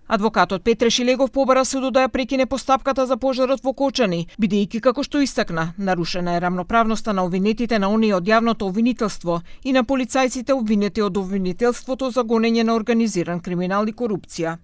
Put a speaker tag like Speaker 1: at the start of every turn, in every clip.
Speaker 1: Адвокатот Петре Шилегов побара судот да ја прекине постапката за пожарот во Кочани, бидејќи како што истакна, нарушена е рамноправноста на обвинетите на оние од јавното обвинителство и на полицајците обвинети од обвинителството за гонење на организиран криминал и корупција.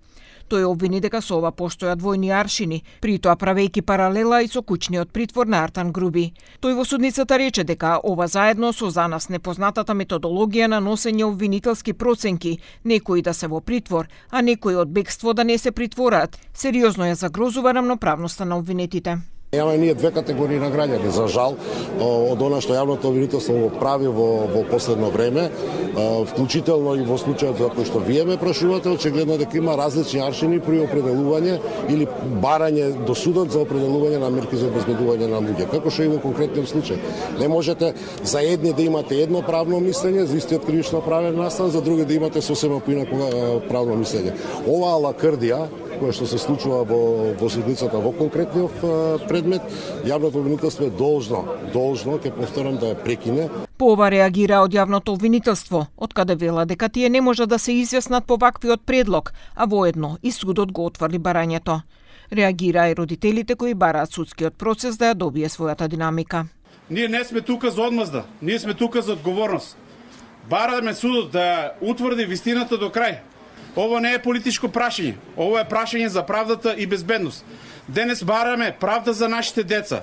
Speaker 1: Тој обвини дека со ова постојат двојни аршини, при тоа правејќи паралела и со куќниот притвор на Артан Груби. Тој во судницата рече дека ова заедно со за нас непознатата методологија на носење обвинителски проценки, некои да се во притвор, а некои од бегство да не се притвораат, сериозно ја загрозува рамноправноста на обвинетите.
Speaker 2: Имаме ние две категории на граѓани, за жал, од она што јавното обвинителство го прави во последно време, вклучително и во случајот за кој што вие ме прашувате, очигледно дека има различни аршини при определување или барање до судот за определување на мерки за обезбедување на луѓе. Како што и во конкретниот случај. Не можете за едни да имате едно правно мислење, за истиот кривично правен настан, за други да имате сосема поинако правно мислење. Оваа лакрдија која што се случува во судницата во конкретниот предмет, јавното обвинителство е должно, ќе повторам, да ја прекине.
Speaker 1: По ова реагира од јавното обвинителство, откаде вела дека тие не може да се изјаснат по ваквиот предлог, а воедно и судот го отврли барањето. Реагира и родителите кои бараат судскиот процес да ја добие својата динамика.
Speaker 3: Ние не сме тука за одмазда, ние сме тука за одговорност. Бараме судот да утврди вистината до крај. Ово не е политичко прашање, ово е прашање за правдата и безбедност. Денес бараме правда за нашите деца.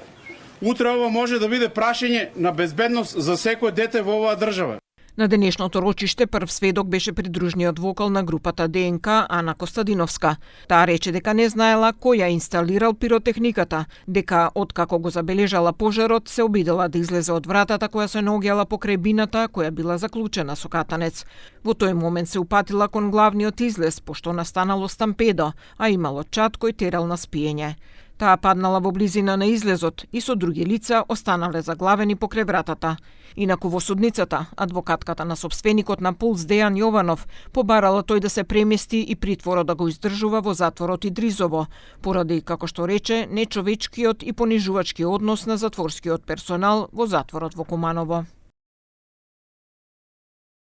Speaker 3: Утре ово може да биде прашање на безбедност за секој дете во оваа држава.
Speaker 1: На денешното рочиште прв сведок беше придружниот вокал на групата ДНК Ана Костадиновска. Таа рече дека не знаела кој ја инсталирал пиротехниката, дека откако го забележала пожарот се обидела да излезе од вратата која се наоѓала покрај бината која била заклучена со катанец. Во тој момент се упатила кон главниот излез, пошто настанало стампедо, а имало чад кој терал на спиење. Таа паднала во близина на излезот и со други лица останале заглавени покрај вратата. Инаку во судницата, адвокатката на сопственикот на Пулс Дејан Јованов побарала тој да се премести и притворот да го издржува во затворот Идризово, поради, како што рече, нечовечкиот и понижувачки однос на затворскиот персонал во затворот во Куманово.